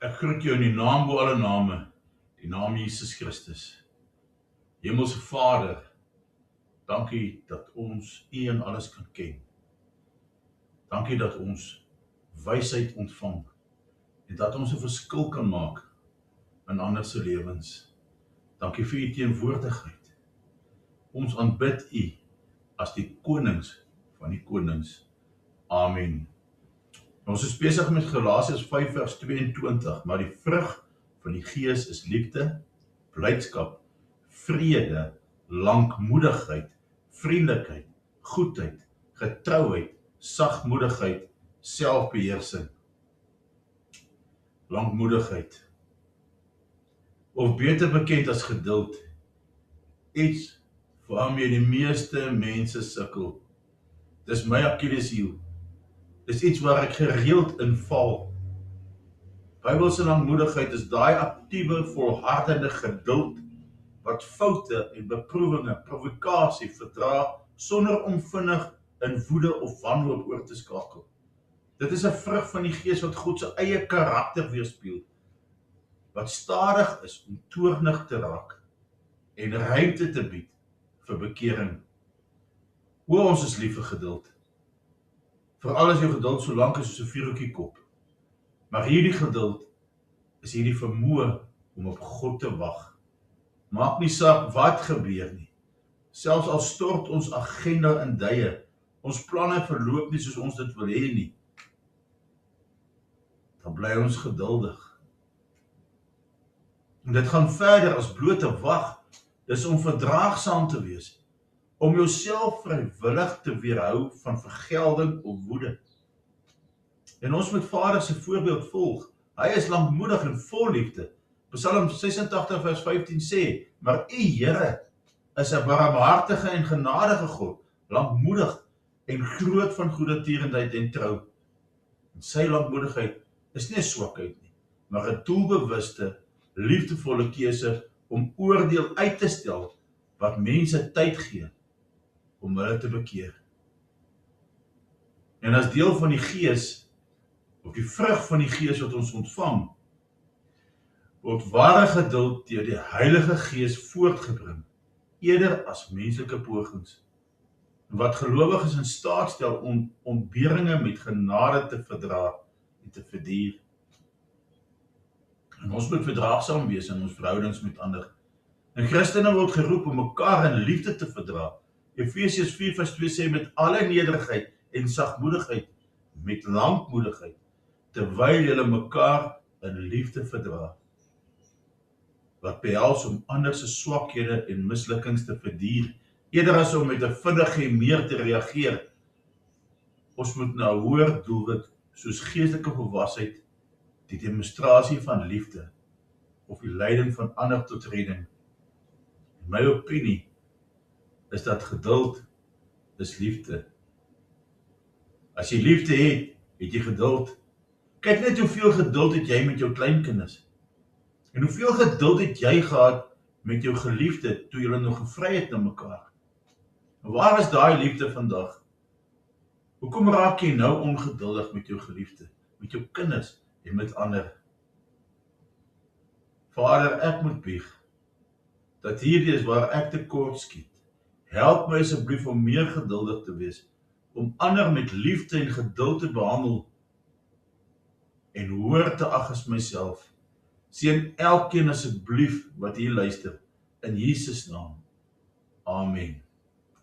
Ek groet jou in die naam bo alle name, die naam Jesus Christus. Hemelse Vader, dankie dat ons U in alles kan ken. Dankie dat ons wysheid ontvang en dat ons 'n verskil kan maak in ander se lewens. Dankie vir U teenwoordigheid. Ons aanbid U as die konings van die konings. Amen. Ons is besig met Galasiërs 5 vers 22, maar die vrug van die Gees is liefde, blydskap, vrede, lankmoedigheid, vriendelikheid, goedheid, getrouheid, sagmoedigheid, selfbeheersing. Lankmoedigheid, of beter bekend as geduld, iets waarmee die meeste mense sukkel. Dis my Achilleshiel. Dis iets waar ek gereeld inval. Bybelse lankmoedigheid is daai aktiewe, volhardende geduld wat foute en beproewinge, provokasie verdra sonder om vinnig in woede of wanhoop oor te skakel. Dit is 'n vrug van die Gees wat God se eie karakter weerspieël, wat stadig is om toornig te raak en ruimte te bied vir bekering. O, ons is lief vir geduld. Veral as jou geduld so lank is soos 'n vuurtjie kop. Maar hierdie geduld is hierdie vermoë om op God te wag. Maak nie saak wat gebeur nie. Selfs al stort ons agenda in duie, ons planne verloop nie soos ons dit wil hê nie, dan bly ons geduldig. En dit gaan verder as blote wag. Dis om verdraagsaam te wees, om jouself vrywillig te weerhou van vergelding of woede. En ons moet Vader se voorbeeld volg. Hy is lankmoedig en vol liefde. Psalm 86 vers 15 sê, maar U Here is 'n barmhartige en genadige God, lankmoedig en groot van goedertierenheid en trou. En sy lankmoedigheid is nie 'n swakheid nie, maar 'n doelbewuste, liefdevolle keuse om oordeel uit te stel wat mense tyd gee om hulle te bekeer. En as deel van die Gees, of die vrug van die Gees wat ons ontvang, word ware geduld deur die Heilige Gees voortgebring, eerder as menslike pogings, wat gelowiges in staat stel om ontberinge met genade te verdra en te verduur. En ons moet verdraagsaam wees in ons verhoudings met ander. En Christene word geroep om mekaar in liefde te verdra. Efesiërs 4 vers 2 sê met alle nederigheid en sagmoedigheid, met lankmoedigheid, terwyl julle mekaar in liefde verdra. Wat behels om ander se swakhede en mislukkings te verduur, eerder as om met 'n vinnige meer te reageer. Ons moet na 'n hoër doelwit, soos geestelike volwasheid, die demonstrasie van liefde, of die leiding van ander tot redding. In my opinie is dat geduld is liefde. As jy liefde het, het jy geduld. Kyk net hoeveel geduld het jy met jou kleinkinders. En hoeveel geduld het jy gehad met jou geliefde toe julle nog gevry het na mekaar? Waar is daai liefde vandag? Hoekom raak jy nou ongeduldig met jou geliefde, met jou kinders en met ander? Vader, ek moet bieg dat hierdie is waar ek tekort skiet. Help my asseblief om meer geduldig te wees, om ander met liefde en geduld te behandel en hoër te ag as myself. Seën elkeen asseblief wat hier luister, in Jesus naam. Amen.